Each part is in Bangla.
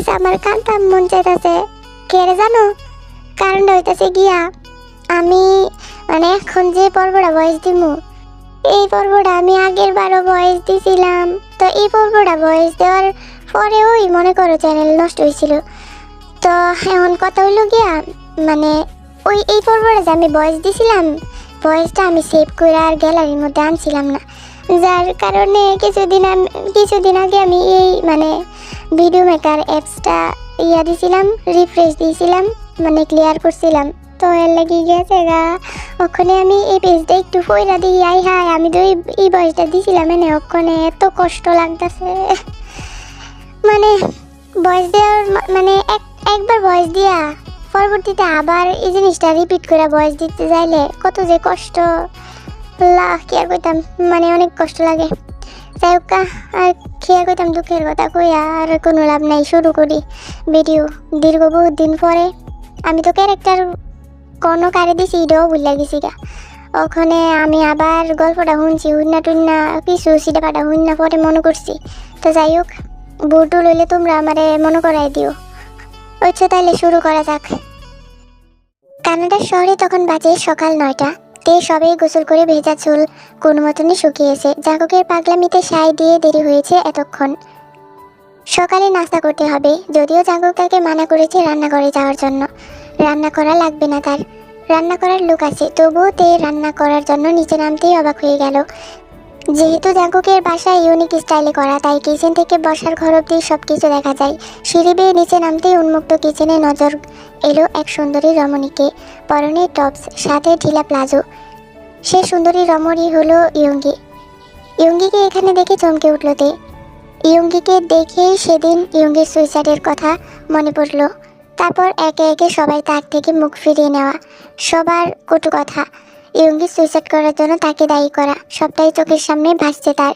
প্লিজ আমার কান্তাম মন চাইতেছে। কেড়ে জানো কারণটা হইতেছে গিয়া আমি মানে এখন যে পর্বটা ভয়েস দিমু এই পর্বটা আমি আগের বারও ভয়েস দিছিলাম। তো এই পর্বটা ভয়েস দেওয়ার পরে ওই মনে করো চ্যানেল নষ্ট হয়েছিল। তো এখন কথা হইলো গিয়া মানে ওই এই পর্বটা যে আমি ভয়েস দিছিলাম ভয়েসটা আমি সেভ করে আর গ্যালারির মধ্যে আনছিলাম না, যার কারণে কিছুদিন আগে আমি এই মানে ভিডিও মেকার অ্যাপসটা দিছিলাম, রিফ্রেশ দিয়েছিলাম, মানে ক্লিয়ার করছিলাম। তো এর লাগি গেছে গা ওখানে আমি এই পেজটা একটু ফইরা দিই। আই হাই আমি তো এই ভয়েসটা দিছিলাম এনে ওখানে এত কষ্ট লাগতেছে। মানে ভয়েস দেওয়ার মানে একবার ভয়েস দিয়া পরবর্তীতে আবার এই জিনিসটা রিপিট করে ভয়েস দিতে যাইলে কত যে কষ্ট কি আর কইতাম, মানে অনেক কষ্ট লাগে। যাই হোক আর খেয়ে কইতাম দুঃখের কথা কইয়া আর কোনো লাভ নাই। শুরু করি ভিডিও। দীর্ঘ বহুত দিন পরে আমি তো ক্যারেক্টার কোনো কারে দিছি এটাও ভুলে গেছি গা। ওখানে আমি আবার গল্পটা শুনছি হুন্না টুন্না কিছু সিটাপাটা হুন্না পরে মনে করছি। তো যাই হোক বুটু লইলে তোমরা আমারে মনে করাই দিও। আচ্ছা তাহলে শুরু করা যাক। কানাডার শহরে তখন বাজে সকাল 9টা। তে সবেই গোসল করে ভেজা চুল কোনো মতনই শুকিয়েছে। জাগকের পাগলামিতে সাই দিয়ে দেরি হয়েছে এতক্ষণ। সকালে নাস্তা করতে হবে, যদিও জাগক তাকে মানা করেছে রান্নাঘরে যাওয়ার জন্য। রান্না করা লাগবে না তার, রান্না করার লোক আছে। তবুও তে রান্না করার জন্য নিচে নামতেই অবাক হয়ে গেল। যেহেতু জাগকের বাসা ইউনিক স্টাইলে করা, তাই কিচেন থেকে বসার ঘর অব্দি সব কিছু দেখা যায়। সিঁড়ি বেয়ে নিচে নামতেই উন্মুক্ত কিচেনে নজর এলো এক সুন্দরী রমণীকে। পরনে টপস, সাথে ঢিলা প্লাজো। সে সুন্দরী রমণী হলো ইয়ঙ্গি। ইয়ঙ্গিকে এখানে দেখে চমকে উঠল তে। ইয়ঙ্গিকে দেখেই সেদিন ইয়ঙ্গির সুইসাইডের কথা মনে পড়ল। তারপর একে একে সবাই তার থেকে মুখ ফিরিয়ে নেওয়া, সবার কটু কথা, ইয়ঙ্গি সুইসাইড করার জন্য তাকে দায়ী করা, সবটাই চোখের সামনে ভাসছে তার।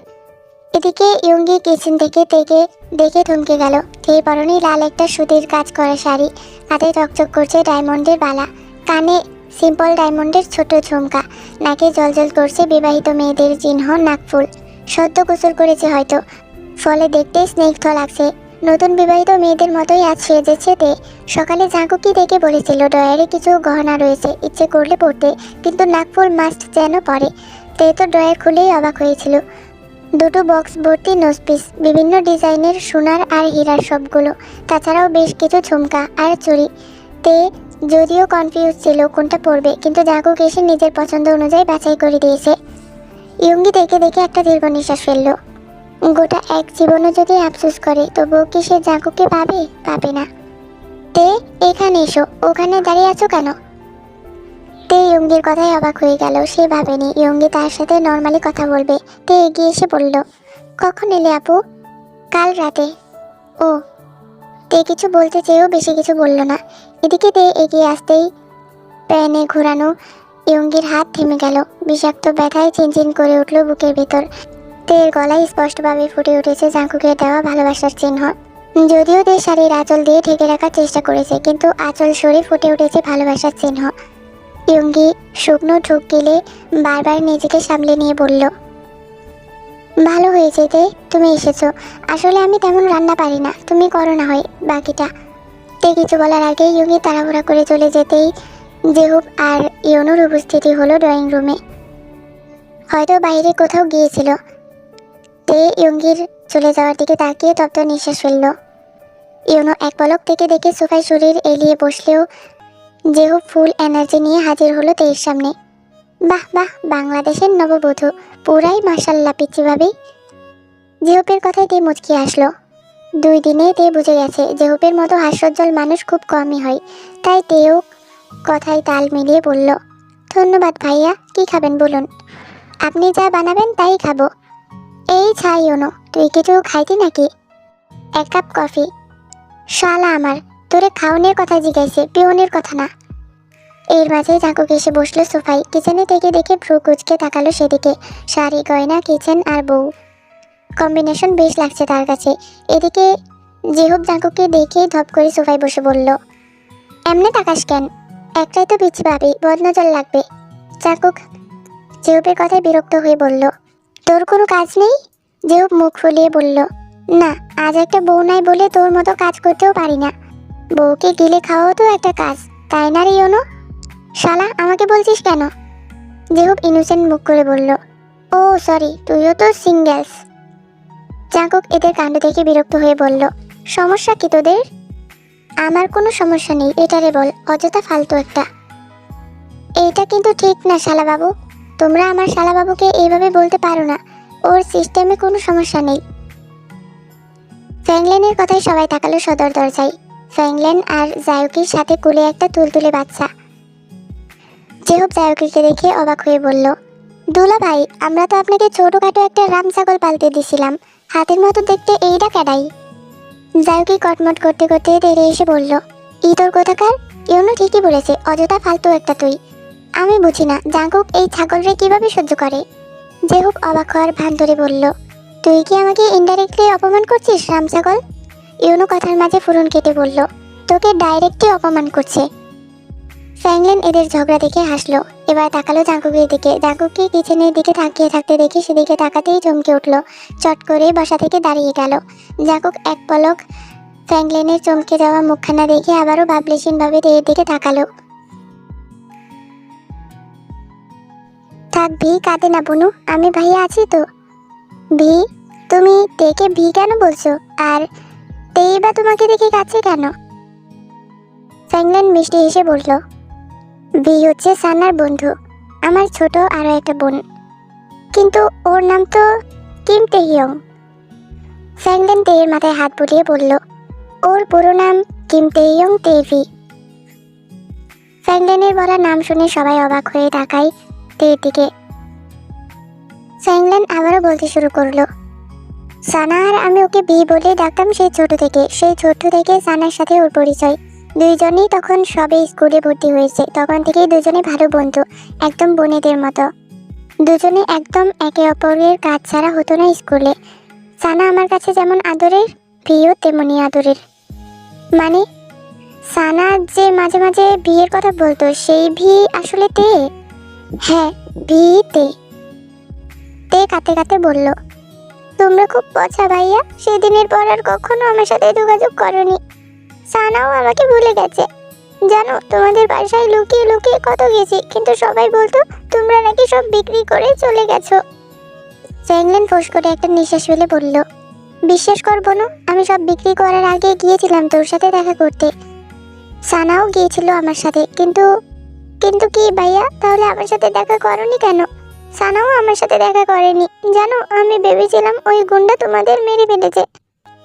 এদিকে ইয়ঙ্গি কিচেন থেকে তেকে দেখে থমকে গেল। তের পরনে লাল একটা সুতির কাজ করা শাড়ি, হাতে চকচক করছে ডায়মন্ডের বালা, কানে সিম্পল ডায়মন্ডের ছোট ঝুমকা, নাকে জলজল করছে বিবাহিত মেয়েদের চিহ্ন নাকফুল। সদ্য গোসল করেছে হয়তো, ফলে দেখতে স্নিগ্ধ লাগছে। নতুন বিবাহিত মেয়েদের মতোই আজ সেজেছে তে। সকালে জাগকি দেখে বলেছিল ড্রয়ারে কিছু গহনা রয়েছে, ইচ্ছে করলে পড়তে, কিন্তু নাকফুল মাস্ট যেন পরে। তে তো ড্রয়ার খুলেই অবাক হয়েছিল। দুটো বক্স ভর্তি নোজপিস, বিভিন্ন ডিজাইনের সোনার আর হীরার সবগুলো, তাছাড়াও বেশ কিছু ঝুমকা আর চুড়ি। তে যদিও কনফিউজ ছিল কোনটা পরবে, কিন্তু জাগক এসে নিজের পছন্দ অনুযায়ী বাছাই করে দিয়েছে। ইয়ঙ্গি দেখে দেখে একটা দীর্ঘ নিঃশ্বাস ফেলল। গোটা এক জীবনও যদি আফসোস করে তবুও কি সে জাগককে পাবে না। তে এখানে এসো, ওখানে দাঁড়িয়ে আছো কেন? তে ইয়ঙ্গির কথায় অবাক হয়ে গেল। সে ভাবেনি ইয়ঙ্গি তার সাথে নর্মালি কথা বলবে। তে এগিয়ে এসে বলল, কখন এলে আপু? কাল রাতে। ও। তে কিছু বলতে চেয়েও বেশি কিছু বলল না। এদিকে তে এগিয়ে আসতেই প্যানে ঘোরানো ইয়ঙ্গির হাত থেমে গেল। বিষাক্ত ব্যথায় চিনচিন করে উঠল বুকের ভেতর। তের গলায় স্পষ্টভাবে ফুটে উঠেছে জাগকের দেওয়া ভালোবাসার চিহ্ন। যদিও তে শাড়ির আঁচল দিয়ে ঢেকে রাখার চেষ্টা করেছে, কিন্তু আঁচল সরে ফুটে উঠেছে ভালোবাসার চিহ্ন। ইয়ঙ্গি শুকনো ঢুক গিলে বারবার নিজেকে সামলে নিয়ে বলল, ভালো হয়েছে তে তুমি এসেছো। আসলে আমি তেমন রান্না পারি না, তুমি করো না হয় বাকিটা। তে কিছু বলার আগে ইয়ঙ্গি তাড়াহুড়া করে চলে যেতেই জেহুব আর ইয়নুর উপস্থিতি হলো ড্রয়িং রুমে। হয়তো বাইরে কোথাও গিয়েছিল। তে ইয়ঙ্গির চলে যাওয়ার দিকে তাকিয়ে তপ্ত নিঃশ্বাস ফেলল। ইয়নু এক পলক থেকে দেখে সোফায় শরীর এলিয়ে বসলেও জেহুব ফুল এনার্জি নিয়ে হাজির হলো তের সামনে। বাহ বাহ, বাংলাদেশের নববধূ, পুরাই মাশাল্লাহ পিচ্চি ভাবি। জেহুবের কথায় তে মুচকি আসলো। 2 দিনে তে বুঝে গেছে জেহুবের মতো হাস্যোজ্জ্বল মানুষ খুব কমই হয়, তাই তেও কথায় তাল মিলিয়ে বলল, ধন্যবাদ ভাইয়া, কি খাবেন বলুন? আপনি যা বানাবেন তাই খাবো। এই ছাই ইয়নু, তুই কিছু খাইতি নাকি? 1 কাপ কফি। শালা আমার, তোরে খাওনের কথা জিজ্ঞাসে, পিওনের কথা না। এর মাঝে জাগক এসে বসলো সোফায়। কিচেনে থেকে দেখে ভ্রু কুচকে তাকালো সেদিকে। শাড়ি, গয়না, কিচেন আর বউ, কম্বিনেশন বেশ লাগছে তার কাছে। এদিকে জেহুব জাগককে দেখে ধপ করে সোফায় বসে বলল, এমনে তাকাস কেন? একটাই তো পিচ্ছি ভাবি, বদনজর লাগবে। জাগক জেহুবের কথায় বিরক্ত হয়ে বলল, তোর কোনো কাজ নেই? জেহুব মুখ ফুলিয়ে বলল, না আজ একটা বউ নাই বলে তোর মতো কাজ করতেও পারি না। বউকে গিলে খাওয়াও তো একটা কাজ, তাই না রে ইউনো? শালা আমাকে বলছিস কেন? জেহুব ইনোসেন্ট মুখ করে বলল, ও সরি, তুইও তো সিঙ্গেলস। জাঙ্কুক এদের কাণ্ড দেখে বিরক্ত হয়ে বলল, সমস্যা কি তোদের? আমার কোনো সমস্যা নেই, এটারে বল, অযথা ফালতু একটা। এইটা কিন্তু ঠিক না শালাবাবু, তোমরা আমার শালাবাবুকে এইভাবে বলতে পারো না, ওর সিস্টেমে কোনো সমস্যা নেই। ফ্র্যাঙ্কলিনের কথায় সবাই তাকালো সদর দরজায়। ফ্র্যাঙ্কলিন আর জায়ুকির সাথে কোলে একটা তুলতুলে বাচ্চা। জেহুব জায়ুকিকে দেখে অবাক হয়ে বলল, দুলা ভাই, আমরা তো আপনাকে ছোটখাটো একটা রাম ছাগল পালতে দিছিলাম, হাতের মতো দেখতে এইটা কেডাই? জায়ুকি কটমট করতে করতে তেড়ে এসে বলল, তোর কোথাকার? ইউনো ঠিকই বলেছে, অযথা ফালতু একটা তুই। আমি বুঝি না জাঙ্কুক এই ছাগলরে কিভাবে সহ্য করে। জেহুব অবাক হওয়ার ভান ধরে বলল, তুই কি আমাকে ইনডাইরেক্টলি অপমান করছিস রাম ছাগল? ইউনো কথার মাঝে ফুরন কেটে বলল, তোকে ডাইরেক্টলি অপমান করছে। ফ্র্যাঙ্কলিন এদের ঝগড়া দেখে হাসলো। এবার তাকালো জাঙ্কুকের দিকে। জাঙ্কুককে কিচেনের দিকে তাকিয়ে থাকতে দেখে সেদিকে তাকাতেই চমকে উঠল, চট করে বাসা থেকে দাঁড়িয়ে গেল। জাঙ্কুক এক পলক ফ্র্যাঙ্কলিনের চমকে যাওয়া মুখখানা দেখে আবারও ভাবলেশীনভাবে এর দিকে তাকালো। থাক ভি, কাঁদে না বনু, আমি ভাইয়া আছি তো। ভি? তুমি তেকে ভি কেন বলছো? আর তেই বা তোমাকে দেখে কাছে কেন? ফ্র্যাঙ্কলিন মিষ্টি হেসে বলল, ভি হচ্ছে সানার বন্ধু, আমার ছোট আরো একটা বোন, কিন্তু ওর নাম তো কিম তেহিয়ং। ফ্র্যাঙ্কলিন তেয়ের মাথায় হাত বুলিয়ে বলল, ওর পুরো নাম কিম তেহিয়ং তেভি। ফ্র্যাঙ্কলিনের বলা নাম শুনে সবাই অবাক হয়ে তাকায় তেয়ের দিকে। ফ্র্যাঙ্কলিন আবারও বলতে শুরু করলো, সানা আর আমি ওকে ভি বলে ডাকতাম সেই ছোট থেকে সানার সাথে ওর পরিচয়। দুইজনেই তখন সবে স্কুলে ভর্তি হয়েছে, তখন থেকেই দুজনে ভালো বন্ধু, একদম বোনেদের মতো। দুজনে একদম একে অপরের কাজ ছাড়া হতো না স্কুলে। সানা আমার কাছে যেমন আদরের, ভিও তেমনি আদরের। মানে সানা যে মাঝে মাঝে বিয়ের কথা বলতো, সেই ভি আসলে তে? হ্যাঁ, ভি তে। তে কাতে কাতে বলল, তোমরা খুব পচা ভাইয়া, সেদিনের পর আর কখনো আমার সাথে যোগাযোগ করনি। সানাও আমাকে ভুলে গেছে। জানো, তোমাদের বাসায় লুকিয়ে লুকিয়ে কত গেছি, কিন্তু সবাই বলতো তোমরা নাকি সব বিক্রি করে চলে গেছো। ফ্র্যাঙ্কলিন ফোঁস করে একটা নিঃশ্বাস ফেলে বলল, বিশ্বাস করবো না, আমি সব বিক্রি করার আগে গিয়েছিলাম তোর সাথে দেখা করতে। সানাও গিয়েছিল আমার সাথে, কিন্তু কিন্তু কি ভাইয়া, তাহলে আমার সাথে দেখা করনি কেন? সানাও আমার সাথে দেখা করেনি। জানো, আমি ভেবেছিলাম ওই গুন্ডা তোমাদের মেরে ফেলেছে।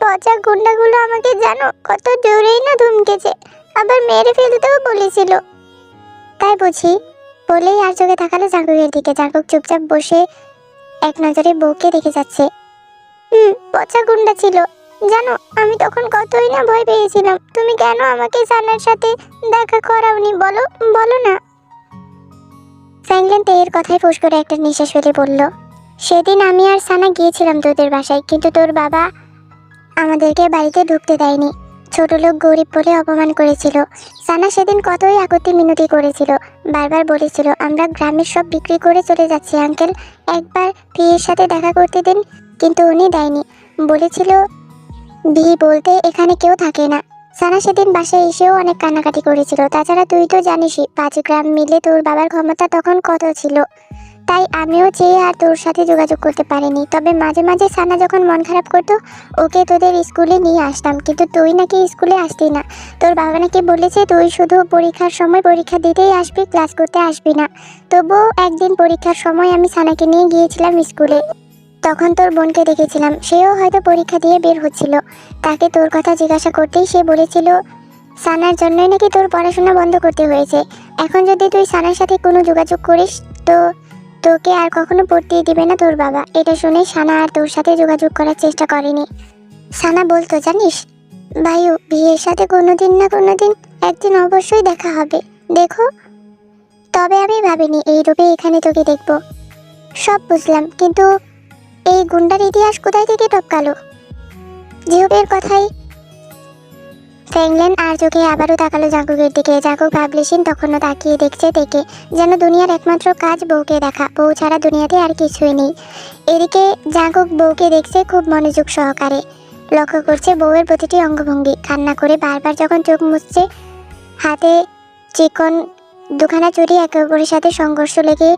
পচা গুন্ডাগুলো আমাকে জানো কত জোরেই না ধমকেছে, আবার মেরে ফেলতেও বলেছিল। তাই বুঝি? বলেই আর চোখে তাকালো জাঙ্কুকের দিকে। জাঙ্কুক চুপচাপ বসে এক নজরে বউকে দেখে যাচ্ছে। পচা গুন্ডা ছিল। জানো, আমি তখন কতই না ভয় পেয়েছিলাম। তুমি কেন আমাকে সানার সাথে দেখা করাওনি বলো, বলো না। ফ্র্যাঙ্কলিন তেয়ের কথায় ফুস করে একটা নিঃশ্বাস ফেলে বলল, সেদিন আমি আর সানা গিয়েছিলাম তোদের বাসায়, কিন্তু তোর বাবা আমাদেরকে বাড়িতে ঢুকতে দেয়নি। ছোট লোক গরিব বলে অপমান করেছিল। সানা সেদিন কতই আকতি মিনতি করেছিল, বারবার বলেছিল আমরা গ্রামের সব বিক্রি করে চলে যাচ্ছি আঙ্কেল, একবার ভিয়ের সাথে দেখা করতে দিন, কিন্তু উনি দেয়নি। বলেছিল ভি বলতে এখানে কেউ থাকে না। সানা সেদিন বাসায় এসেও অনেক কান্নাকাটি করেছিল। তাছাড়া তুই তো জানিসই 5 গ্রাম মিলে তোর বাবার ক্ষমতা তখন কত ছিল। তাই আমিও চেয়ে আর তোর সাথে যোগাযোগ করতে পারিনি। তবে মাঝে মাঝে সানা যখন মন খারাপ করতো, ওকে তোদের স্কুলে নিয়ে আসতাম, কিন্তু তুই নাকি স্কুলে আসতি না। তোর বাবা নাকি বলেছে তুই শুধু পরীক্ষার সময় পরীক্ষা দিতেই আসবি, ক্লাস করতে আসবি না। তবুও একদিন পরীক্ষার সময় আমি সানাকে নিয়ে গিয়েছিলাম স্কুলে। তখন তোর বোনকে দেখেছিলাম, সেও হয়তো পরীক্ষা দিয়ে বের হচ্ছিল। তাকে তোর কথা জিজ্ঞাসা করতেই সে বলেছিল সানার জন্যই নাকি তোর পড়াশোনা বন্ধ করতে হয়েছে। এখন যদি তুই সানার সাথে কোনো যোগাযোগ করিস তো তোকে আর কখনো পড়তেই দিবে না তোর বাবা। এটা শুনে সানা আর তোর সাথে যোগাযোগ করার চেষ্টা করেনি। সানা বলতো জানিস ভাইও, বিয়ের সাথে কোনোদিন না কোনোদিন একদিন অবশ্যই দেখা হবে, দেখো। তবে আমি ভাবিনি এই রূপে এখানে তোকে দেখবো। সব বুঝলাম, কিন্তু এই গুন্ডার ইতিহাস কোথায় থেকে টপকালো? জিহুবের কথাই ফ্র্যাঙ্কলিন আর চোখে আবারও তাকালো জাঙ্কুকের দিকে। জাঙ্কুক ভাবলেশীন তখনও তাকিয়ে দেখছে তেকে, যেন দুনিয়ার একমাত্র কাজ বউকে দেখা, বউ ছাড়া দুনিয়াতে আর কিছুই নেই। এদিকে জাঙ্কুক বউকে দেখছে খুব মনোযোগ সহকারে। লক্ষ্য করছে বউয়ের প্রতিটি অঙ্গভঙ্গি। কান্না করে বারবার যখন চোখ মুছছে, হাতে চিকন দুখানা চুড়ি একে অপরের সাথে সংঘর্ষ লেগে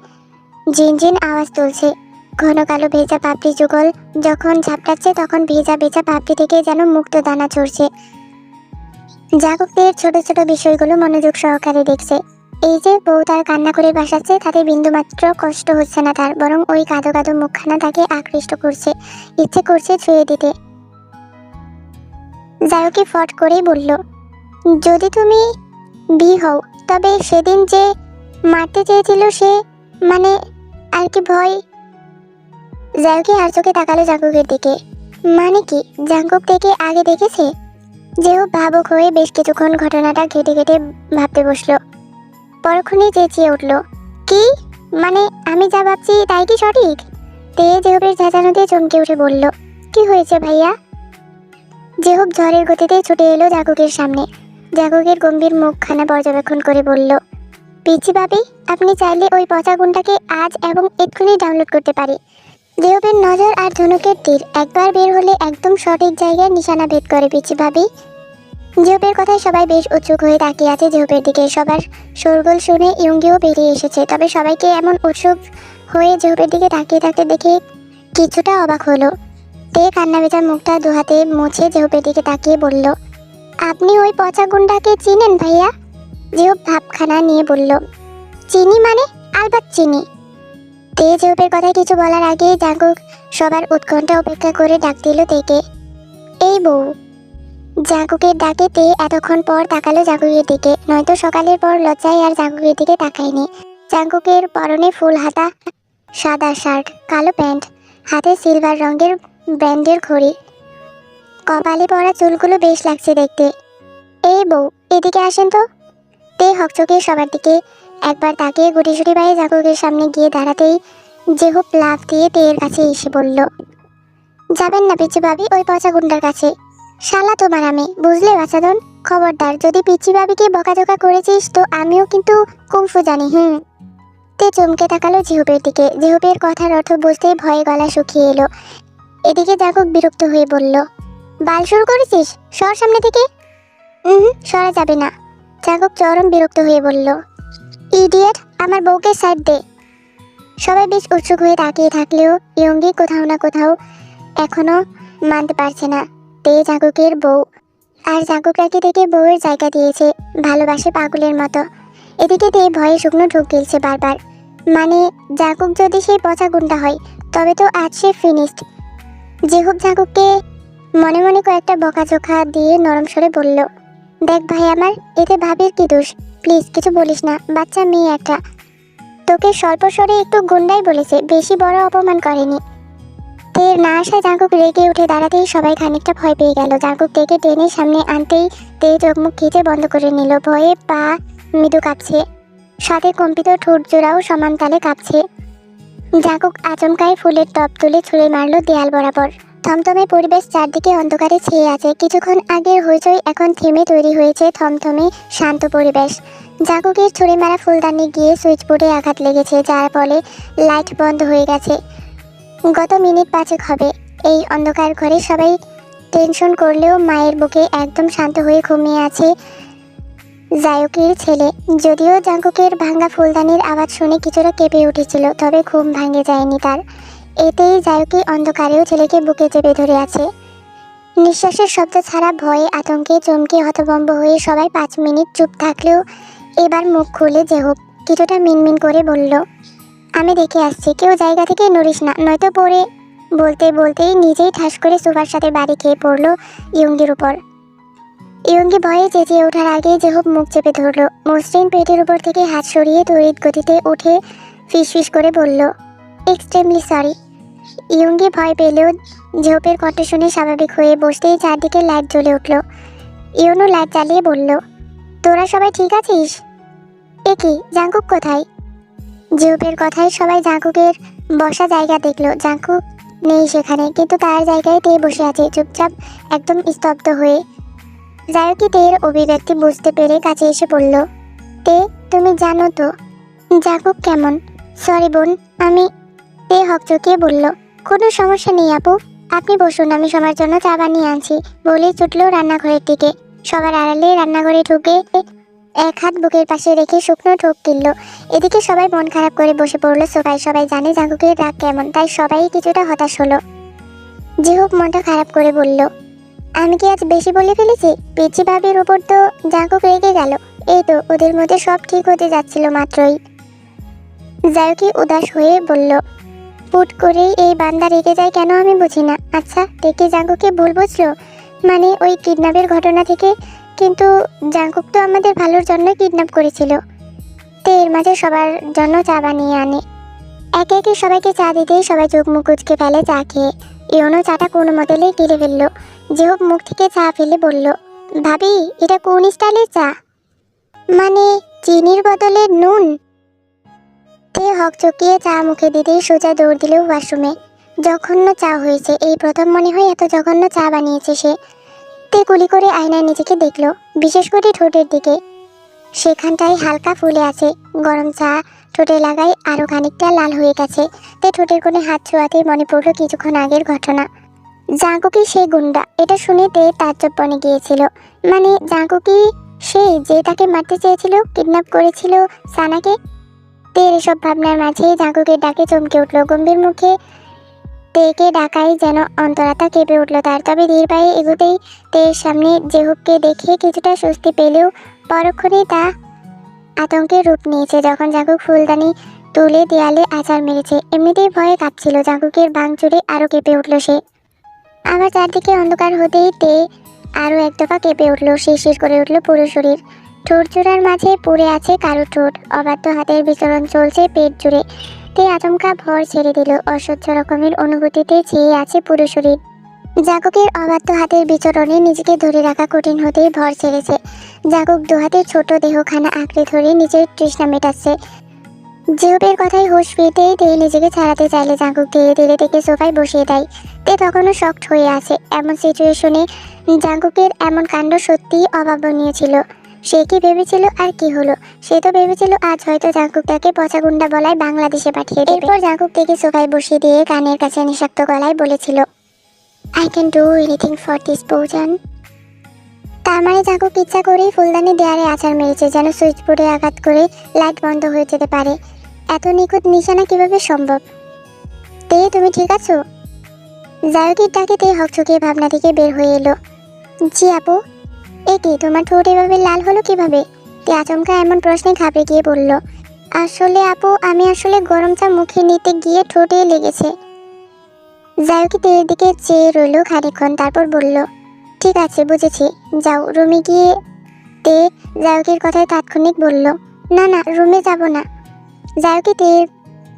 ঝিনঝিন আওয়াজ তুলছে। ঘন কালো ভেজা পাপড়ি যুগল যখন ঝাপটাচ্ছে, তখন ভেজা ভেজা পাপড়ি থেকে যেন মুক্ত দানা ঝরছে। জাগকদের ছোট ছোট বিষয়গুলো মনোযোগ সহকারে দেখছে। এই যে বউ তার কান্না করে ভাসাচ্ছে, তাতে বিন্দুমাত্র কষ্ট হচ্ছে না তার, বরং ওই কাঁদো কাঁদো মুখখানা তাকে আকৃষ্ট করছে, ইচ্ছে করছে ছুঁয়ে দিতে। জায়কি ফট করেই বলল, যদি তুমি বি হও, তবে সেদিন যে মারতে চেয়েছিল সে, মানে আর কি ভয়। জায়কি আর চোখে তাকালো জাঙ্কুকের দিকে। মানে কি? জাঙ্কুক থেকে আগে দেখেছে? যেও ভাবুক হয়ে বেশ কিছুক্ষণ ঘটনাটা ঘেটে ঘেটে ভাবতে বসলো। পরক্ষণেই চেঁচিয়ে উঠল, কি? মানে আমি যা ভাবছি তাই কি সঠিক? তে জেহুবের চেঁচানোতে চমকে উঠে বলল, কি হয়েছে ভাইয়া? জেহুব ঝড়ের গতিতে ছুটে এলো জাঙ্কুকের সামনে। জাঙ্কুকের গম্ভীর মুখখানা পর্যবেক্ষণ করে বলল, পিচ্ছি ভাবি, আপনি চাইলে ওই পচা গুণটাকে আজ এবং এক্ষুনি ডাউনলোড করতে পারি। জেহুবের নজর আর ধনুকের তীর একবার বের হলে একদম সঠিক জায়গায় নিশানা ভেদ করে পিচ্ছি ভাবি। জেহুবের কথায় সবাই বেশ উৎসুক হয়ে তাকিয়ে আছে জেহুবের দিকে। সবার শোরগোল শুনে ইয়ঙ্গিও বেরিয়ে এসেছে, তবে সবাইকে এমন উৎসুক হয়ে জেহুবের দিকে তাকিয়ে থাকতে দেখে কিছুটা অবাক হলো। তে কান্না ভেজা মুখটা দুহাতে মুছে জেহুবের দিকে তাকিয়ে বলল, আপনি ওই পচা গুন্ডাকে চিনেন ভাইয়া? জেহুব ভাবখানা নিয়ে বলল, চিনি মানে? আলবাত চিনি। তে জেহুবের কথায় কিছু বলার আগে জাঙ্কুক সবার উৎকণ্ঠা উপেক্ষা করে ডাক দিল তেকে, এই বউ। জাঙ্কুকের ডাকে তে এতক্ষণ পর তাকালো জাঙ্কুকের দিকে, নয়তো সকালের পর লজ্জায় আর জাঙ্কুকের দিকে তাকায়নি। জাঙ্কুকের পরনে ফুল হাতা সাদা শার্ট, কালো প্যান্ট, হাতে সিলভার রঙের ব্র্যান্ডের ঘড়ি, কপালে পরা চুলগুলো বেশ লাগছে দেখতে। এই বউ, এদিকে আসেন তো। তে হকচকে সবার দিকে একবার তাকিয়ে গুটিসুটি পায়ে জাঙ্কুকের সামনে গিয়ে দাঁড়াতেই জেহুব লাফ দিয়ে তেয়ের কাছে এসে বলল, যাবেন না পিচ্ছি ভাবি ওই পচা গুন্ডার কাছে। শালা তোমার আমি, বুঝলে বাচ্চাদন? খবরদার, যদি পিচ্ছি ভাবিকে বকাঝকা করেছিস তো আমিও কিন্তু কুংফু জানি। তে চমকে তাকালো জেহুবের দিকে। জেহুবের কথার অর্থ বুঝতেই ভয়ে গলা শুকিয়ে এলো। এদিকে জাঙ্কুক বিরক্ত হয়ে বলল, বাল শুরু করেছিস? সর সামনে থেকে। সরা যাবে না। জাঙ্কুক চরম বিরক্ত হয়ে বলল, ইডিয়েট, আমার বউকে সাইড দে। সবাই বেশ উৎসুক হয়ে তাকিয়ে থাকলেও ইয়ঙ্গি কোথাও না কোথাও এখনো মানতে পারছে না তে জাঙ্কুকের বউ। আর জাঙ্কুকরাকে দেখে বউয়ের জায়গা দিয়েছে, ভালোবাসে পাগলের মতো। এদিকে তে ভয়ে শুকনো ঢুক গিলছে বারবার। মানে জাঙ্কুক যদি সেই পচা গুন্ডা হয়, তবে তো আজ সে ফিনিশড। জেহুব জাঙ্কুককে মনে মনে কয়েকটা বকাঝোকা দিয়ে নরম স্বরে বলল, দেখ ভাই আমার, এতে ভাবির কি দোষ? প্লিজ কিছু বলিস না, বাচ্চা মেয়ে একটা। তোকে স্বল্প স্বরে একটু গুন্ডাই বলেছে, বেশি বড় অপমান করেনি। তের না আসা জাঙ্কুক রেগে উঠে দাঁড়াতেই সবাই খানিকটা ভয় পেয়ে গেল। জাঙ্কুক তেকে টেনে সামনে আনতেই তে চোখ মুখ খিচে বন্ধ করে নিল। ভয়ে পা মৃদু কাঁপছে, সাথে কম্পিত ঠোঁট জোড়াও সমান তালে কাঁপছে। জাঙ্কুক আচমকায় ফুলের টপ তুলে ছুঁড়ে মারল দেয়াল বরাবর। থমথমে পরিবেশ, চারদিকে অন্ধকারে ছেয়ে আছে। কিছুক্ষণ আগের হইচই এখন থেমে তৈরি হয়েছে থমথমে শান্ত পরিবেশ। জাঙ্কুকের ছুঁড়ে মারা ফুলদানি গিয়ে সুইচ বোর্ডে আঘাত লেগেছে, যার ফলে লাইট বন্ধ হয়ে গেছে। গত মিনিট 5 হবে। এই অন্ধকার ঘরে সবাই টেনশন করলেও মায়ের বুকে একদম শান্ত হয়ে ঘুমিয়ে আছে জায়কির ছেলে। যদিও জাঙ্কুকের ভাঙা ফুলদানির আওয়াজ শুনে কিছুটা কেঁপে উঠেছিল, তবে ঘুম ভাঙে যায়নি তার। এতেই জায়কি অন্ধকারেও ছেলেকে বুকে চেপে ধরে আছে। নিঃশ্বাসের শব্দ ছাড়া ভয়ে আতঙ্কে চমকে হতভম্ব হয়ে সবাই 5 মিনিট চুপ থাকলেও এবার মুখ খুলে জেহুব কিছুটা মিনমিন করে বলল, আমি দেখে আসছি, কেউ জায়গা থেকে নড়িস না, নয়তো পড়ে। বলতে বলতেই নিজেই ঠাস করে সুপার সাথে বাড়ি খেয়ে পড়ল ইয়ঙ্গির উপর। ইয়ঙ্গি ভয়ে চেঁচিয়ে ওঠার আগেই জেহুব মুখ চেপে ধরল। মসৃণ পেটের উপর থেকে হাত সরিয়ে তড়িৎ গতিতে উঠে ফিসফিস করে বলল, এক্সট্রিমলি সরি। ইয়ঙ্গি ভয় পেলেও জেহুবের কণ্ঠ শুনে স্বাভাবিক হয়ে বসতেই চারদিকে লাইট জ্বলে উঠল। ইয়নু লাইট জ্বালিয়ে বলল, তোরা সবাই ঠিক আছিস? এ কি, জাঙ্কুক কোথায়? জেহুবের কথায় সবাই জাঙ্কুকের বসা জায়গা দেখল। জাঙ্কুক নেই সেখানে, কিন্তু তার জায়গায় তে বসে আছে চুপচাপ, একদম স্তব্ধ হয়ে। জায়কি তের অভিব্যক্তি বুঝতে পেরে কাছে এসে বলল, তে তুমি জানো তো জাঙ্কুক কেমন? সরি বোন, আমি। তে হকচকিয়ে বলল, কোনো সমস্যা নেই আপু, আপনি বসুন, আমি সবার জন্য চা বানিয়ে আনছি বলেই ছুটলো রান্নাঘরের দিকে। সবার আড়ালে রান্নাঘরে ঢুকে এক হাত বুকের পাশে রেখে শুকনো ঢোক গিলল। এদিকে সবাই মন খারাপ করে বসে পড়লো সোফায়। সবাই জানে জাঙ্কুকের রাগ কেমন, তাই সবাই কিছুটা হতাশ হলো। জিহুক মনটা খারাপ করে বলল, আমি কি আজ বেশি বলে ফেলেছি? পিচি ভাবির উপর তো জাঙ্কুক রেগে গেল। এই তো ওদের মধ্যে সব ঠিক হতে যাচ্ছিল মাত্রই। জায়কি উদাস হয়ে বলল, পুট করেই এই বান্দা রেগে যায় কেন আমি বুঝি না। আচ্ছা, দেখে জাঙ্কুককে ভুল বুঝলো? মানে ওই কিডন্যাপের ঘটনা থেকে? কিন্তু জাঙ্কুক তো আমাদের ভালোর জন্য কিডন্যাপ করেছিল। তো এর মাঝে সবার জন্য চা বানিয়ে আনে। একে একে সবাইকে চা দিতেই সবাই চোখ মুখ কুচকে ফেলে চা খেয়ে। ইওনো চাটা কোনো মতেলে গিলে ফেললো। যেহোক মুখ থেকে চা ফেলে বলল, ভাবি এটা কোন স্টাইলের চা? মানে চিনির বদলে নুন? তে হক চকিয়ে চা মুখে দিতেই সোজা দৌড় দিল ওয়াশরুমে। জঘন্য চা হয়েছে, এই প্রথম মনে হয় এত জঘন্য চা বানিয়েছে সে। তে কুলি করে আয়নায় নিজেকে দেখলো, বিশেষ করে ঠোঁটের দিকে। সেখানটায় হালকা ফুলে আছে। গরম চা ঠোঁটে লাগাই আরো খানিকটা লাল হয়ে গেছে। তে ঠোঁটের কোণে হাত ছোঁয়াতেই মনে পড়লো কিছুক্ষণ আগের ঘটনা। জাঙ্কুকি সেই গুন্ডা, এটা শুনে তে তাজ্জব বনে গিয়েছিল। মানে জাঙ্কুকি সেই যে তাকে মারতে চেয়েছিল, কিডন্যাপ করেছিল সানাকে। তের এসব ভাবনার মাঝেই জাঙ্কুকের ডাকে চমকে উঠল। গম্ভীর মুখে তেকে ডাকাই যেন অন্তরাত্মা কেঁপে উঠল তার। তবে ধীর পায়ে এগোতেই তের সামনে জেহুককে দেখে কিছুটা স্বস্তি পেলেও পরক্ষণেই তা আতঙ্কের রূপ নিয়েছে যখন জাঙ্কুক ফুলদানি তুলে দেয়ালে আছাড় মেরেছে। এমনিতেই ভয়ে কাঁপছিল জাঙ্কুকের ভাঙচুরে আরও কেঁপে উঠল সে। আবার চারদিকে অন্ধকার হতেই তে আরও এক দফা কেঁপে উঠল, শিরশির করে উঠল পুরো শরীর। ঠোঁট জোড়ার মাঝে পড়ে আছে কারো ঠোঁট, অবাধ্য হাতের বিচরণ চলছে পেট জুড়ে। তে আচমকা ভর ছেড়ে দিল, অসহ্য রকমের অনুভূতিতে চেয়ে আছে পুরো শরীর। জাঙ্কুকের অবাধ্য হাতের বিচরণে নিজেকে ধরে রাখা কঠিন হতেই ভর ছেড়েছে। জাঙ্কুক দুহাতের ছোট দেহখানা আঁকড়ে ধরে নিজের তৃষ্ণা মেটাচ্ছে। জিহুবের কথায় হুঁশ ফিরতেই তে নিজেকে ছাড়াতে চাইলে জাঙ্কুক ধীরে ধীরে থেকে সোফায় বসিয়ে দেয়। তে তখনও শকড হয়ে আছে। এমন সিচুয়েশনে জাঙ্কুকের এমন কাণ্ড সত্যিই অভাবনীয় ছিল। সে কি ভেবেছিল আর কি হলো? সে তো ভেবেছিল আজ হয়তো জাঙ্কুক তাকে পচা গুন্ডা বলায় বাংলাদেশে পাঠিয়ে দেবে। এরপর জাঙ্কুক থেকে সোফায় বসিয়ে দিয়ে কানের কাছে নিঃশব্দ গলায় বলেছিল, I can do anything for this বৌজান। তার মানে জাঙ্কুক ইচ্ছা করেই ফুলদানি দেয়ালে আছাড় মেরেছে যেন সুইচ বোর্ডে আঘাত করে লাইট বন্ধ হয়ে যেতে পারে। এত নিখুঁত নিশানা কিভাবে সম্ভব? তে তুমি ঠিক আছো? জায়কির ডাকে তে হকচকিয়ে ভাবনা থেকে বের হয়ে এলো। জি আপু। এ কি, তোমার ঠোঁট এভাবে লাল হলো কিভাবে? তে আচমকা এমন প্রশ্নে ঘাবড়ে গিয়ে বলল, আসলে আপু আমি গরম চা মুখে নিতে গিয়ে ঠোঁটে লেগেছে। জায়কি তের দিকে চেয়ে রইল খানিকক্ষণ, তারপর বলল, ঠিক আছে বুঝেছি, যাও রুমে গিয়ে। তে জায়কির কথায় তাৎক্ষণিক বলল, না না রুমে যাব না। জায়কি তের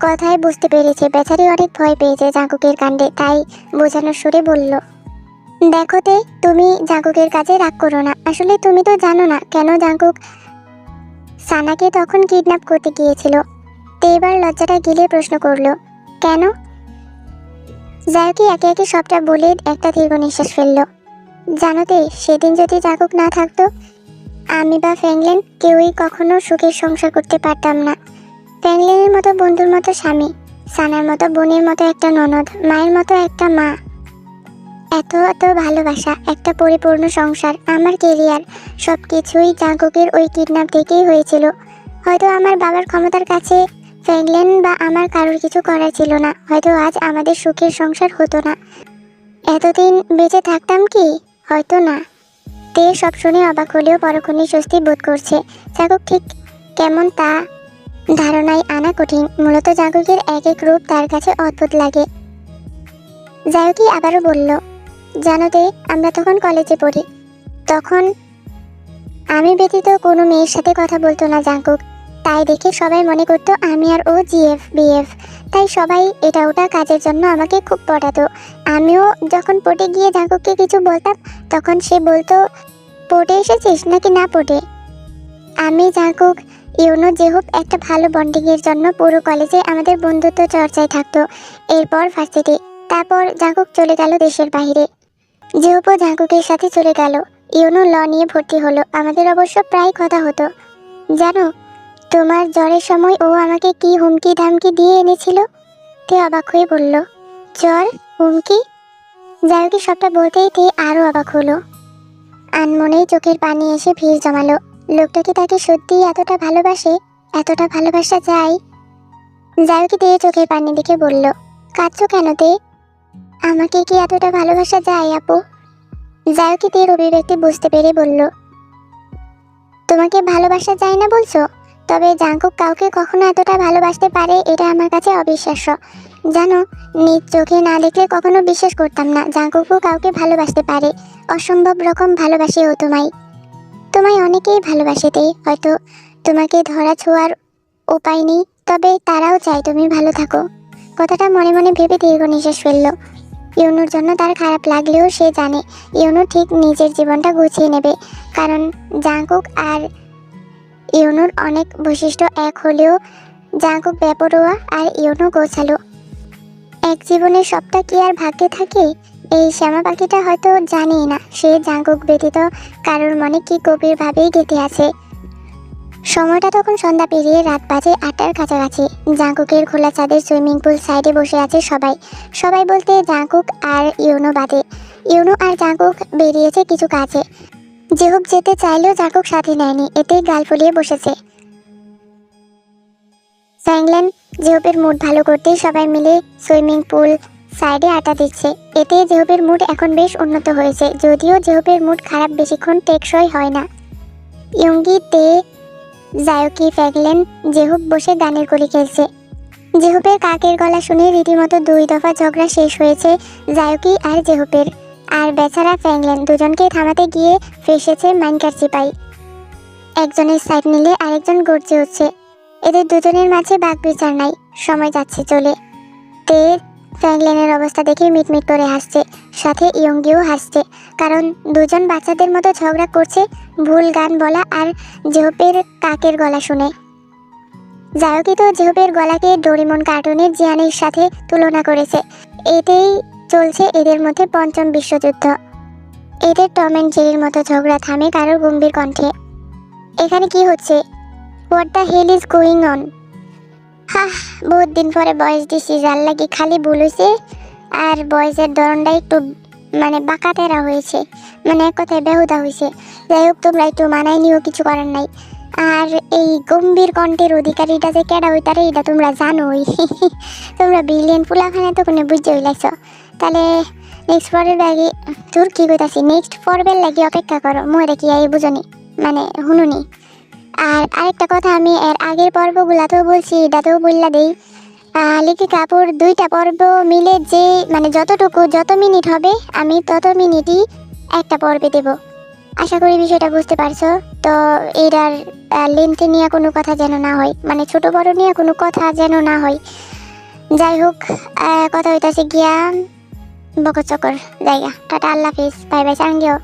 কথায় বুঝতে পেরেছে বেচারি অনেক ভয় পেয়েছে জাঙ্কুকের কাণ্ডে, তাই বোঝানোর সুরে বলল, দেখো তে তুমি জাঙ্কুকের কাছে রাগ করো না। আসলে তুমি তো জানো না কেন জাঙ্কুক সানাকে তখন কিডন্যাপ করতে গিয়েছিল। তে এবার লজ্জাটা গিলে প্রশ্ন করলো, কেন? জায়কি একে একে সবটা বলে একটা দীর্ঘ নিঃশ্বাস ফেলল। জানোতে সেদিন যদি জাঙ্কুক না থাকতো, আমি বা ফ্র্যাঙ্কলিন কেউই কখনো সুখের সংসার করতে পারতাম না। ফ্র্যাঙ্কলিনের মতো বন্ধুর মতো স্বামী, সানার মতো বোনের মতো একটা ননদ, মায়ের মতো একটা মা, এত এত ভালোবাসা, একটা পরিপূর্ণ সংসার, আমার কেরিয়ার, সব কিছুই জাঙ্কুকের ওই কিডন্যাপ থেকেই হয়েছিল। হয়তো আমার বাবার ক্ষমতার কাছে ফ্র্যাঙ্কলিন বা আমার কারোর কিছু করার ছিল না। হয়তো আজ আমাদের সুখের সংসার হতো না। এতদিন বেঁচে থাকতাম কি? হয়তো না। তে সব শুনে অবাক হলেও পরক্ষণে স্বস্তি বোধ করছে। জাঙ্কুক ঠিক কেমন তা ধারণায় আনা কঠিন। মূলত জাঙ্কুকের এক এক রূপ তার কাছে অদ্ভুত লাগে। জায়কি আবারও বলল, জানো তে আমরা তখন কলেজে পড়ি। তখন আমি ব্যতীত কোনো মেয়ের সাথে কথা বলতো না জাঙ্কুক। তাই দেখে সবাই মনে করতো আমি আর ও জিএফ বিএফ। তাই সবাই এটা ওটা কাজের জন্য আমাকে খুব পটাতো। আমিও যখন পটে গিয়ে জাঙ্কুককে কিছু বলতাম তখন সে বলতো, পটে এসেছিস নাকি না পটে। আমি জাঙ্কুক ইউনো জেহুপ একটা ভালো বন্ডিংয়ের জন্য পুরো কলেজে আমাদের বন্ধুত্ব চর্চায় থাকতো। এরপর ভার্সিটি, তারপর জাঙ্কুক চলে গেল দেশের বাইরে। জেহুপও জাঙ্কুকের সাথে চলে গেল। ইউনো ল নিয়ে ভর্তি হলো। আমাদের অবশ্য প্রায় কথা হতো। জানো তোমার জ্বরের সময় ও আমাকে কি হুমকি ধামকি দিয়ে এনেছিল? তে অবাক হয়ে বলল, জ্বর? হুমকি? জায়কি সবটা বলতেই তে আরো অবাক হলো। আনমনেই চোখের পানি এসে ভিড় জমালো। লোকটা কি তাকে সত্যিই এতটা ভালোবাসে? এতটা ভালোবাসা যায়? জায়কি তে চোখের পানি দেখে বলল, কাঁদছো কেন তে? আমাকে কি এতটা ভালোবাসা যায় আপু? জায়কি তের অভিব্যক্তি বুঝতে পেরে বলল, তোমাকে ভালোবাসা যায় না বলছো? তবে জাঙ্কুক কাউকে কখনো এতটা ভালোবাসতে পারে এটা আমার কাছে অবিশ্বাস্য। জানো, নিজ চোখে না দেখলে কখনো বিশ্বাস করতাম না জাঙ্কুকও কাউকে ভালোবাসতে পারে। অসম্ভব রকম ভালোবাসে ও তোমায়। তোমায় অনেকেই ভালোবাসে তে, হয়তো তোমাকে ধরা ছোঁয়ার উপায় নেই, তবে তারাও চায় তুমি ভালো থাকো। কথাটা মনে মনে ভেবে দীর্ঘ নিঃশ্বাস ফেলল। ইউনুর জন্য তার খারাপ লাগলেও সে জানে ইউনু ঠিক নিজের জীবনটা গুছিয়ে নেবে, কারণ জাঙ্কুক আর ইউনুর অনেক বৈশিষ্ট্য এক হলেও জাঙ্কুক বেপরোয়া আর ইউনু গোছালো। এক জীবনের সবটা কি আর ভাগ্যে থাকে? এই শ্যামা পাখিটা হয়তো জানেই না সে জাঙ্কুক ব্যতীত কারোর মনে কি গভীরভাবেই গেঁথে আছে। সময়টা তখন সন্ধ্যা পেরিয়ে রাত বাজে 8টার কাছাকাছি। জাঙ্কুকের খোলা ছাদের সুইমিং পুল সাইডে বসে আছে সবাই। সবাই বলতে জাঙ্কুক আর ইউনো বাদে। ইউনো আর জাঙ্কুক বেরিয়েছে কিছু কাজে। জেহুক যেতে চাইলেও জাঙ্কুক সাথে নেয়নি, এতেই গাল ফুলিয়ে বসেছে। ফ্র্যাঙ্কলিন জেহুপের মুড ভালো করতে সবাই মিলে সুইমিং পুল সাইডে আটা দিচ্ছে। এতে জেহুপের মুড এখন বেশ উন্নত হয়েছে, যদিও জেহুপের মুড খারাপ বেশিক্ষণ টেকসই হয় না। ইয়ঙ্গি তে জায়কি ফ্র্যাঙ্কলিন জেহুপ বসে গানের কলি খেলছে। জেহুপের কাকের গলা শুনে রীতিমতো 2 দফা ঝগড়া শেষ হয়েছে জায়কি আর জেহুপের। আর বেচারা ফ্র্যাঙ্কলিন দুজনকে থামাতে গিয়ে ফেসেছে মাইনকার চিপাই। একজনের সাইড নিলে আরেকজন গর্জে হচ্ছে। এদের দুজনের মাঝে বাক বিচার নাই। সময় যাচ্ছে চলে। তে ফ্র্যাঙ্কলিনের অবস্থা দেখে মিটমিট করে হাসছে, সাথে ইয়ঙ্গিও হাসছে, কারণ দুজন বাচ্চাদের মতো ঝগড়া করছে ভুল গান বলা আর জেহুপের কাকের গলা শুনে। জায়কি তো জেহুপের গলাকে ডোরেমন কার্টুনের জিয়ানের সাথে তুলনা করেছে। এতেই চলছে এদের মধ্যে পঞ্চম বিশ্বযুদ্ধ। এদের টম অ্যান্ড জেরির মতো ঝগড়া থামে কারোর গম্ভীর কণ্ঠে, এখানে কি হচ্ছে? What the hell is going on? বহুত দিন পরে বয়স দিছি, যার লাগি খালি ভুল হয়েছে আর বয়সের ধরনটা একটু বাঁকা তেরা হয়েছে, এক কথায় বেহুদা হয়েছে। যাই হোক, তোমরা একটু মানায় নিও, কিছু করার নাই। আর এই গম্ভীর কণ্ঠের অধিকারীটা যে কেডা হইতারে এটা তোমরা জানোই। তোমরা বিলিয়ন ফুলাখানে তো কোনো বুঝতে হইলাইছ। তাহলে নেক্সট পরের ব্যাগে তোর কি কইতাছি, নেক্সট পর্বের লাগি অপেক্ষা করো। মরে কি এই বুঝনি, শুনুনি। আর আরেকটা কথা, আমি এর আগের পর্বগুলাতেও বলছি, এটাতেও বললা দেই, লিখি কাপুর 2টা পর্ব মিলে যে যত মিনিট হবে আমি তত মিনিটই একটা পর্বে দেব। আশা করি বিষয়টা বুঝতে পারছো। তো এটার লেন্থে নিয়ে কোনো কথা যেন না হয়, ছোট বড় নিয়ে কোনো কথা যেন না হয়। যাই হোক, কথা হইতাছে গিয়া বকর চকর জায়গা। টাটা, আল্লাহ হাফিজ, বাই বাই, সাঙ্গেও।